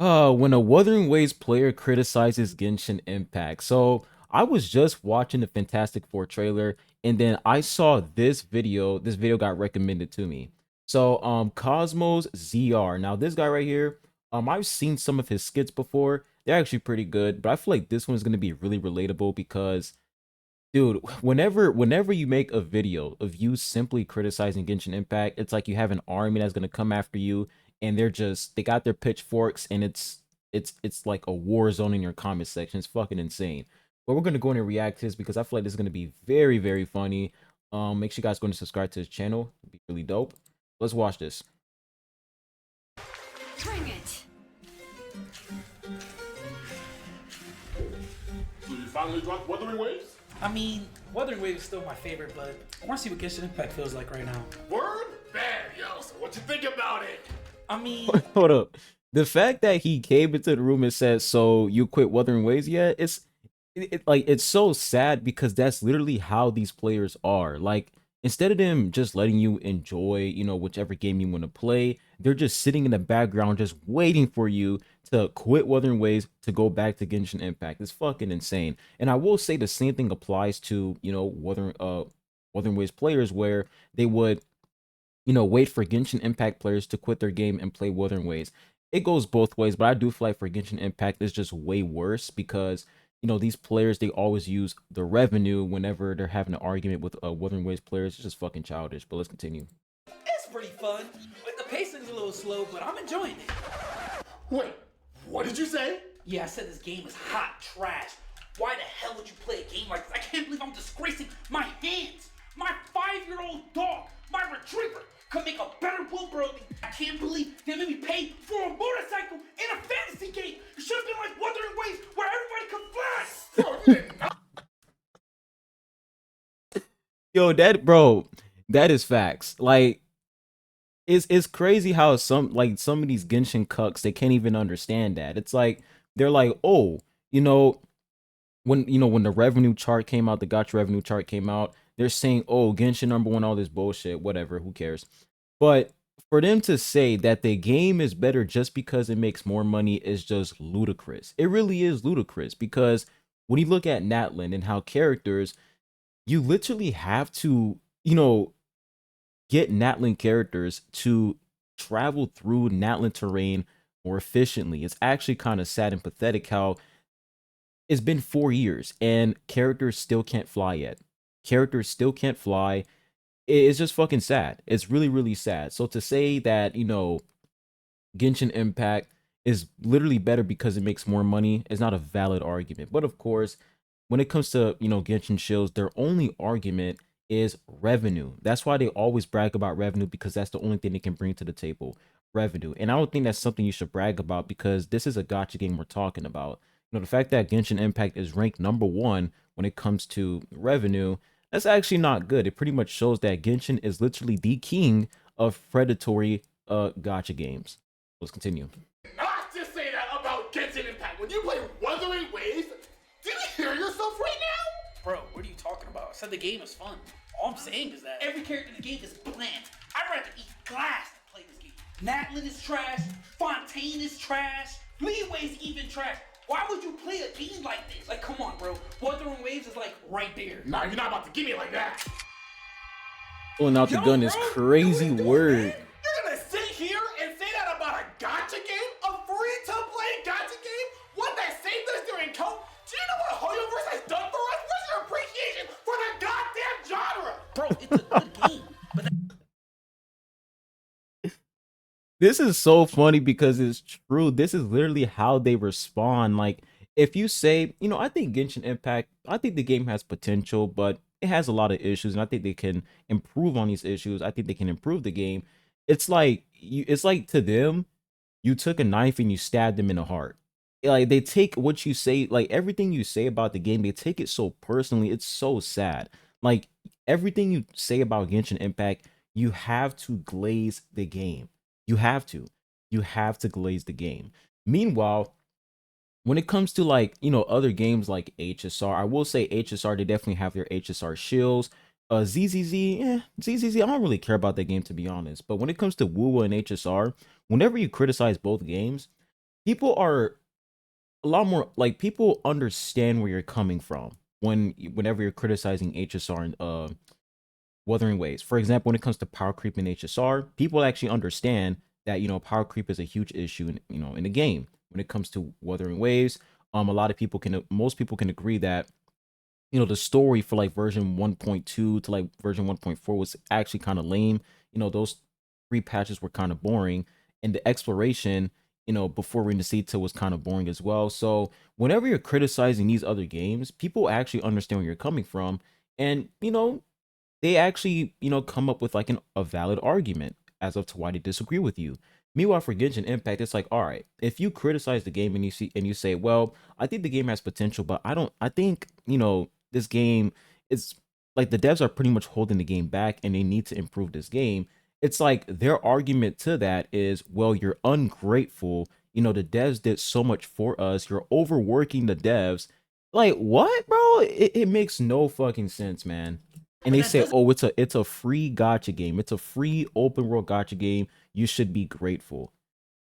When a Wuthering Waves player criticizes Genshin Impact. So I was just watching the Fantastic Four trailer, and then I saw this video. This video got recommended to me. So Cosmos ZR. Now this guy right here, I've seen some of his skits before. They're actually pretty good, but I feel like this one's gonna be really relatable because dude, whenever you make a video of you simply criticizing Genshin Impact, it's like you have an army that's gonna come after you, and they got their pitchforks, and it's like a war zone in your comment section. It's fucking insane. But we're gonna go in and react to this because I feel like this is gonna be very, very funny. Make sure you guys go and subscribe to his channel. It'd be really dope. Let's watch this. Bring it. So you finally dropped Wuthering Waves? I mean, Wuthering Waves is still my favorite, but I want to see what Genshin Impact feels like right now. Word? Bad, yo. So what you think about it? I mean, Hold up. The fact that he came into the room and said, "So you quit Wuthering Waves yet?" It's so sad because that's literally how these players are. Like instead of them just letting you enjoy, whichever game you want to play, they're just sitting in the background just waiting for you to quit Wuthering Waves to go back to Genshin Impact. It's fucking insane. And I will say the same thing applies to, Wuthering Waves players where they would wait for Genshin Impact players to quit their game and play Wuthering Waves. It goes both ways, but I do feel like for Genshin Impact, it's just way worse because these players they always use the revenue whenever they're having an argument with Wuthering Waves players. It's just fucking childish. But let's continue. it's pretty fun. Like, the pacing's a little slow, but I'm enjoying it. Wait, what did you say? Yeah, I said this game is hot trash. Why the hell would you play a game like this? I can't believe I'm disgracing my hands. My 5-year-old dog, my retriever, could make a better Wilbur than I can't believe they made me pay for a motorcycle in a fantasy game. It should have been like Wuthering Waves where everybody could fly. Bro, you did not. Yo, that is facts. Like it's crazy how some of these Genshin cucks they can't even understand that. It's like they're like, oh, you know, when the revenue chart came out, the gotcha revenue chart came out, they're saying, oh, Genshin number one, all this bullshit, whatever, who cares? But for them to say that the game is better just because it makes more money is just ludicrous. It really is ludicrous because when you look at Natlan and how characters, you literally have to, get Natlan characters to travel through Natlan terrain more efficiently. It's actually kind of sad and pathetic how it's been 4 years and characters still can't fly yet. Characters still can't fly. It's just fucking sad. It's really, really sad. So to say that, Genshin Impact is literally better because it makes more money is not a valid argument. But of course, when it comes to, Genshin Shields, their only argument is revenue. That's why they always brag about revenue because that's the only thing they can bring to the table. Revenue. And I don't think that's something you should brag about because this is a gotcha game we're talking about. The fact that Genshin Impact is ranked number one when it comes to revenue, that's actually not good. It pretty much shows that Genshin is literally the king of predatory gotcha games. Let's continue. Not to say that about Genshin Impact. When you play Wuthering Waves, do you hear yourself right now? Bro, what are you talking about? I said the game is fun. All I'm saying is that every character in the game is bland. I'd rather eat glass than play this game. Natlin is trash. Fontaine is trash. Leeway's even trash. Why would you play a game like this? Like, come on, bro. Wuthering Waves is like right there. Nah, you're not about to give me it like that. Pulling out the gun is crazy word. Man? You're gonna sit here and say that about a gotcha game? A free-to-play gotcha game? One that saved us during COVID? Do you know what hoyoverse has done for us? Where's your appreciation for the goddamn genre? Bro, it's a good game. But This is so funny because it's true. This is literally how they respond. Like, if you say, I think Genshin Impact, I think the game has potential, but it has a lot of issues, and I think they can improve on these issues. I think they can improve the game. It's like to them, you took a knife and you stabbed them in the heart. Like they take what you say, like everything you say about the game, they take it so personally. It's so sad. Like everything you say about Genshin Impact, you have to glaze the game. You have to. You have to glaze the game. Meanwhile, when it comes to like, other games like HSR, I will say HSR, they definitely have their HSR shields. ZZZ, I don't really care about that game to be honest. But when it comes to WoWa and HSR, whenever you criticize both games, people are a lot more like people understand where you're coming from whenever you're criticizing HSR and Wuthering Waves. For example, when it comes to power creep in HSR, people actually understand that power creep is a huge issue in the game. When it comes to Wuthering Waves, a lot of people can most people can agree that the story for like version 1.2 to like version 1.4 was actually kind of lame. Those three patches were kind of boring, and the exploration, before Ring the Seed was kind of boring as well. So whenever you're criticizing these other games, people actually understand where you're coming from, and they actually, come up with like a valid argument as of to why they disagree with you. Meanwhile, for Genshin Impact, it's like, all right, if you criticize the game and you say, well, I think the game has potential, but I don't. I think this game is like the devs are pretty much holding the game back, and they need to improve this game. It's like their argument to that is, well, you're ungrateful. The devs did so much for us. You're overworking the devs. Like what, bro? It makes no fucking sense, man. And But they that say, doesn't "Oh, it's a free gotcha game. It's a free open world gotcha game. You should be grateful."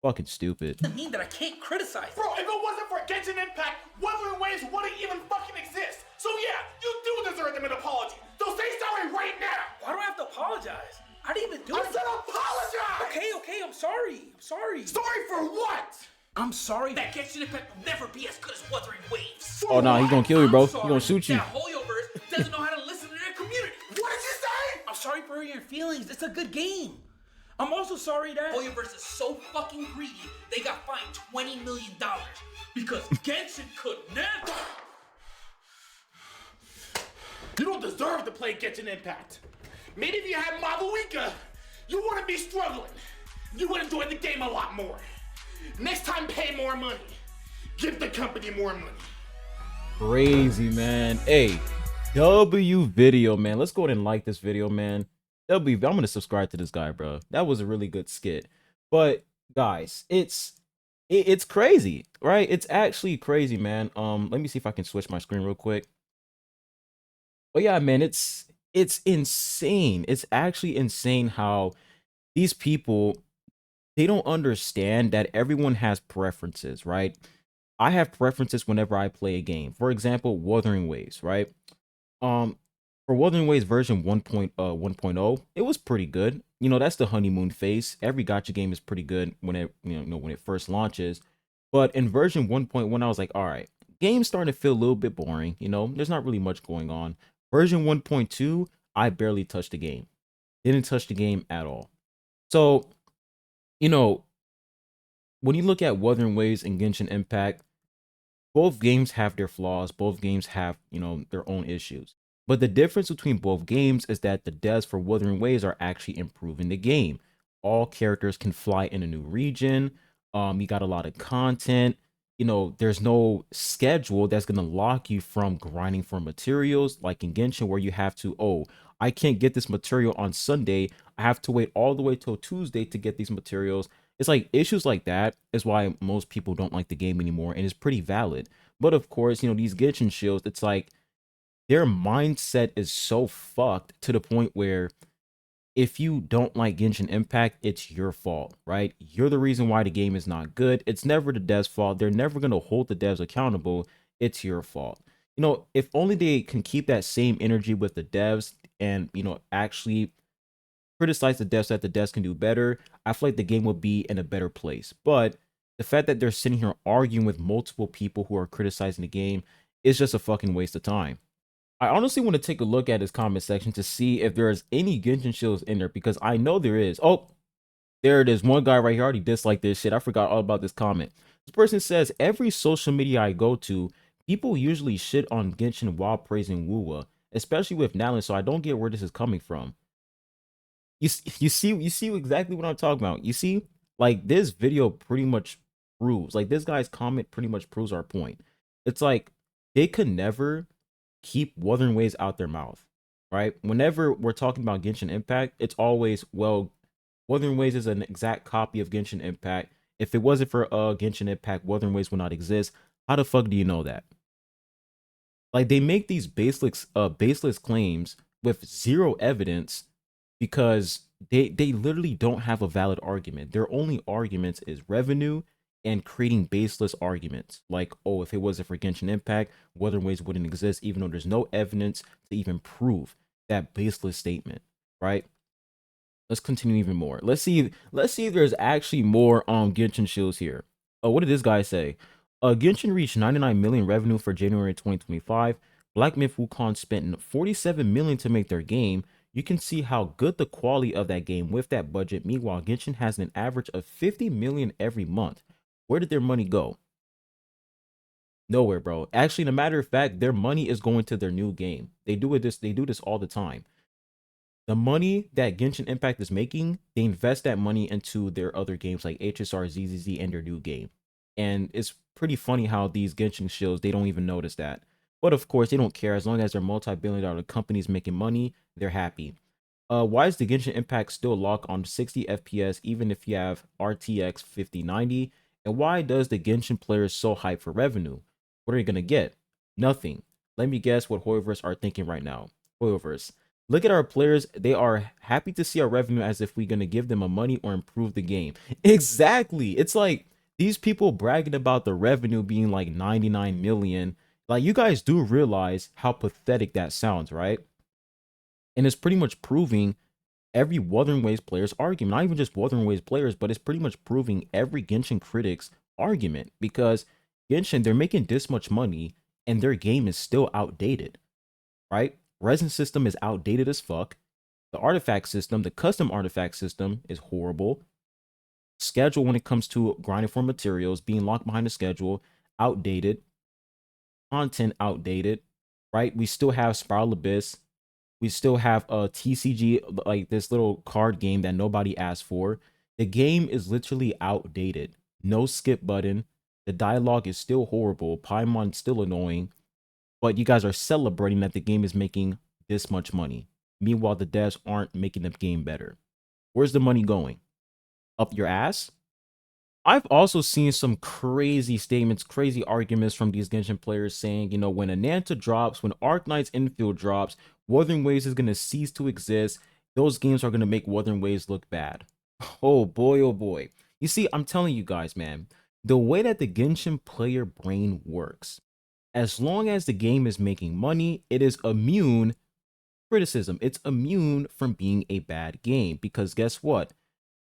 Fucking stupid. mean that I can't criticize. Bro, if it wasn't for Genshin Impact, Wuthering Waves wouldn't even fucking exist. So yeah, you do deserve them an apology. So say sorry right now. Why do I have to apologize? I didn't even do I it. said apologize. Okay, I'm sorry. I'm sorry. Sorry for what? I'm sorry that Genshin Impact will never be as good as Wuthering Waves. Oh no, he's gonna kill you, bro. I'm He's gonna sorry shoot you. that hoyoverse doesn't know how to listen to their community. What did you say? I'm sorry for hurting your feelings. It's a good game. I'm also sorry that hoyoverse is so fucking greedy they got fined $20 million because Genshin could never. You don't deserve to play Genshin Impact. Maybe if you had Mabuika, you wouldn't be struggling. You would enjoy the game a lot more. Next time, pay more money. Give the company more money. Crazy, man. Hey, W video, man. Let's go ahead and like this video, man. I'm gonna subscribe to this guy, bro. That was a really good skit. But guys, it's crazy, right? It's actually crazy, man. Let me see if I can switch my screen real quick. But yeah, man, it's insane. It's actually insane how these people, they don't understand that everyone has preferences, right? I have preferences whenever I play a game. For example, Wuthering Waves, right? Um, for Wuthering Waves version 1.0, it was pretty good. That's the honeymoon phase. Every gotcha game is pretty good when it when it first launches. But in version 1.1, I was like, all right, game's starting to feel a little bit boring. There's not really much going on. Version 1.2, I barely touched the game. Didn't touch the game at all. So, you know, when you look at Wuthering Waves and Genshin Impact, both games have their flaws. Both games have, their own issues. But the difference between both games is that the devs for Wuthering Waves are actually improving the game. All characters can fly in a new region. You got a lot of content. There's no schedule that's gonna lock you from grinding for materials like in Genshin, where you have to, oh, I can't get this material on Sunday. I have to wait all the way till Tuesday to get these materials. It's like issues like that is why most people don't like the game anymore, and it's pretty valid. But of course, these Genshin shields, it's like their mindset is so fucked to the point where if you don't like Genshin Impact, it's your fault, right? You're the reason why the game is not good. It's never the devs' fault. They're never going to hold the devs accountable. It's your fault. If only they can keep that same energy with the devs and, actually criticize the devs that the devs can do better, I feel like the game would be in a better place. But the fact that they're sitting here arguing with multiple people who are criticizing the game is just a fucking waste of time. I honestly want to take a look at his comment section to see if there's any Genshin shields in there, because I know there is. Oh, there it is. One guy right here already disliked this shit. I forgot all about this comment. This person says, every social media I go to, people usually shit on Genshin while praising Wuwa, especially with Nalin, so I don't get where this is coming from. You see exactly what I'm talking about. You see, like, this video pretty much proves, like, this guy's comment pretty much proves our point. It's like they could never keep Wuthering Waves out their mouth, right? Whenever we're talking about Genshin Impact, it's always, well, Wuthering Waves is an exact copy of Genshin Impact. If it wasn't for Genshin Impact, Wuthering Waves would not exist. How the fuck do you know that? Like, they make these baseless claims with zero evidence because they literally don't have a valid argument. Their only arguments is revenue and creating baseless arguments like, oh, if it wasn't for Genshin Impact, Wuthering Waves wouldn't exist, even though there's no evidence to even prove that baseless statement, right? Let's continue even more. Let's see if there's actually more Genshin shills here. Oh, what did this guy say? Genshin reached 99 million revenue for January 2025. Black Myth Wukong spent 47 million to make their game. You can see how good the quality of that game with that budget. Meanwhile, Genshin has an average of 50 million every month. Where did their money go? Nowhere, bro. Actually, in a matter of fact, their money is going to their new game. They do this all the time. The money that Genshin Impact is making, they invest that money into their other games like HSR, ZZZ, and their new game. And it's pretty funny how these Genshin shows, they don't even notice that. But of course, they don't care. As long as they're multi-billion-dollar companies making money, they're happy. Why is the Genshin Impact still locked on 60 FPS even if you have RTX 5090? And why does the Genshin players so hype for revenue? What are you gonna get? Nothing. Let me guess what hoyoverse are thinking right now. Hoyoverse. Look at our players. They are happy to see our revenue as if we're gonna give them a money or improve the game. Exactly. It's like these people bragging about the revenue being like 99 million. Like, you guys do realize how pathetic that sounds, right? And it's pretty much proving every Wuthering Waves player's argument. Not even just Wuthering Waves players, but it's pretty much proving every Genshin critic's argument, because Genshin, they're making this much money and their game is still outdated, right? Resin system is outdated as fuck. The artifact system, the custom artifact system is horrible. Schedule when it comes to grinding for materials, being locked behind the schedule, outdated. Content outdated, right? We still have Spiral Abyss. We still have a TCG, like this little card game that nobody asked for. The game is literally outdated. No skip button. The dialogue is still horrible. Paimon still annoying. But you guys are celebrating that the game is making this much money. Meanwhile, the devs aren't making the game better. Where's the money going? Up your ass? I've also seen some crazy statements, crazy arguments from these Genshin players saying, you know, when Ananta drops, when Arknight's Infield drops, Wuthering Waves is going to cease to exist. Those games are going to make Wuthering Waves look bad. Oh boy, oh boy. You see, I'm telling you guys, man, the way that the Genshin player brain works, as long as the game is making money, it is immune criticism. It's immune from being a bad game, because guess what?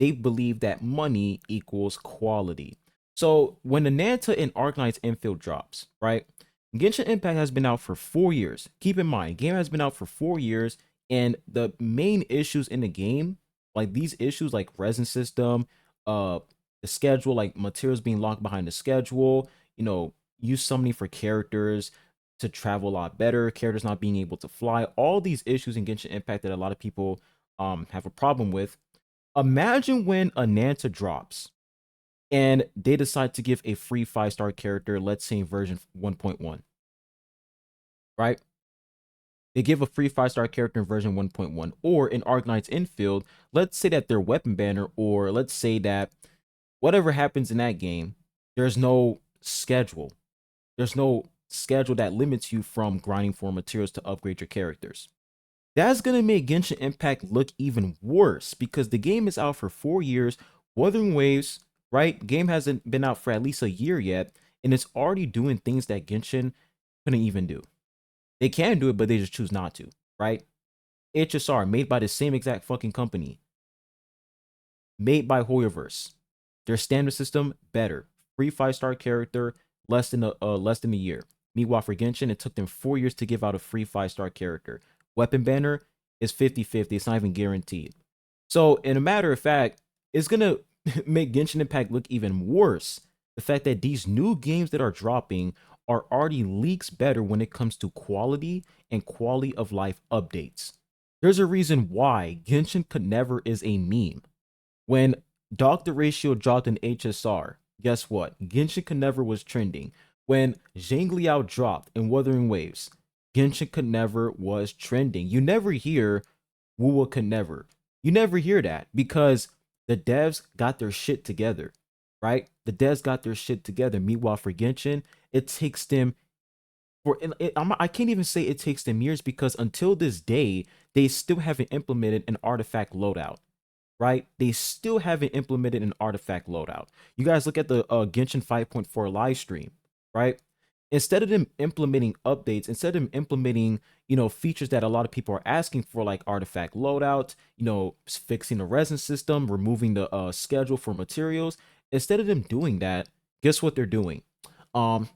They believe that money equals quality. So when the Nanta and Arknight's Infield drops, right? Genshin Impact has been out for 4 years. Keep in mind, game has been out for 4 years, and the main issues in the game, like these issues like resin system, the schedule, like materials being locked behind the schedule, you know, use summoning for characters to travel a lot better, characters not being able to fly, all these issues in Genshin Impact that a lot of people have a problem with. Imagine when a Nanta drops and they decide to give a free 5-star character, let's say version 1.1, right? They give a free 5-star character in version 1.1, or in Arknight's Infield, let's say that their weapon banner, or let's say that whatever happens in that game, there's no schedule. There's no schedule that limits you from grinding for materials to upgrade your characters. That's going to make Genshin Impact look even worse, because the game is out for 4 years. Wuthering Waves, right? Game hasn't been out for at least a year yet, and it's already doing things that Genshin couldn't even do. They can do it, but they just choose not to, right? HSR, made by the same exact fucking company. Made by Hoyoverse. Their standard system, better. Free 5-star character, less than a year. Meanwhile, for Genshin, it took them 4 years to give out a free 5-star character. Weapon banner is 50-50. It's not even guaranteed. So, in a matter of fact, it's going to make Genshin Impact look even worse. The fact that these new games that are dropping are already leagues better when it comes to quality and quality of life updates. There's a reason why Genshin could never is a meme. When Dr. Ratio dropped an HSR, guess what? Genshin could never was trending. When Zhangliao dropped in Wuthering Waves, Genshin could never was trending. You never hear Wuwa could never. You never hear that, because the devs got their shit together, right? The devs got their shit together. Meanwhile, for Genshin, it takes them I can't even say it takes them years, because until this day, they still haven't implemented an artifact loadout. right? They still haven't implemented an artifact loadout. You guys look at the Genshin 5.4 live stream, right? Instead of them implementing updates, instead of them implementing, features that a lot of people are asking for, like artifact loadout, fixing the resin system, removing the schedule for materials, instead of them doing that, guess what they're doing? Um,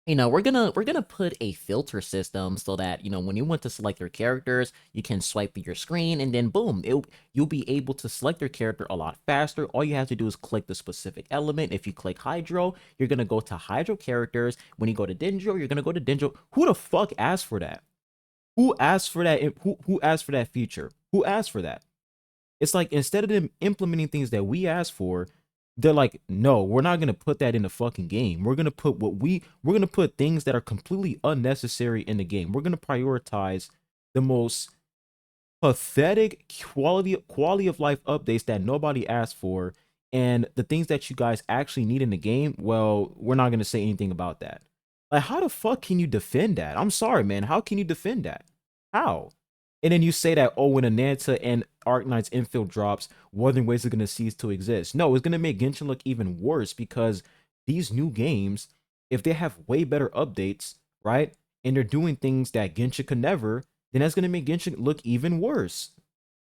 we're gonna put a filter system so that when you want to select your characters, you can swipe through your screen and then boom, you'll be able to select your character a lot faster. All you have to do is click the specific element. If you click Hydro, you're gonna go to Hydro characters. When you go to Dendro, you're gonna go to Dendro. Who the fuck asked for that? Who asked for that? Who asked for that feature? Who asked for that? It's like instead of them implementing things that we asked for, they're like, no, we're not gonna put that in the fucking game. We're gonna put things that are completely unnecessary in the game. We're gonna prioritize the most pathetic quality of life updates that nobody asked for, and the things that you guys actually need in the game. Well, we're not gonna say anything about that. Like, how the fuck can you defend that? I'm sorry, man. How can you defend that? How? And then you say that, oh, when Ananta and Arknight's infield drops, Wuthering Waves are going to cease to exist. No, it's going to make Genshin look even worse because these new games, if they have way better updates, right, and they're doing things that Genshin could never, then that's going to make Genshin look even worse.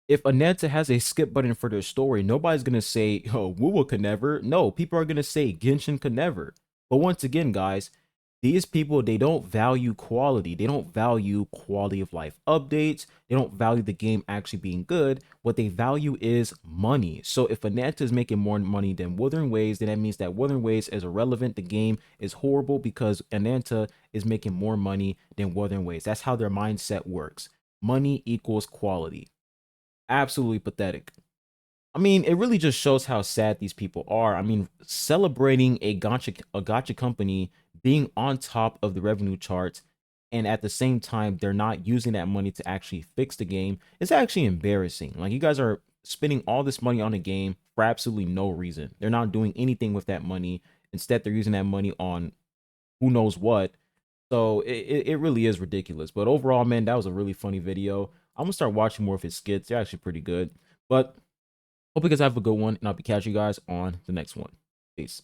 If Ananta has a skip button for their story, nobody's going to say, oh, Wuwa could never. No, people are going to say Genshin could never. But once again, guys, these people, they don't value quality. They don't value quality of life updates. They don't value the game actually being good. What they value is money. So if Ananta is making more money than Wuthering Waves, then that means that Wuthering Waves is irrelevant. The game is horrible because Ananta is making more money than Wuthering Waves. That's how their mindset works. Money equals quality. Absolutely pathetic. I mean, it really just shows how sad these people are. I mean, celebrating a gotcha company being on top of the revenue charts, and at the same time they're not using that money to actually fix the game, is actually embarrassing. Like, you guys are spending all this money on a game for absolutely no reason. They're not doing anything with that money. Instead, they're using that money on who knows what. So it really is ridiculous. But overall, man, that was a really funny video. I'm gonna start watching more of his skits. They're actually pretty good. But hope you guys have a good one, and I'll be catching you guys on the next one. Peace.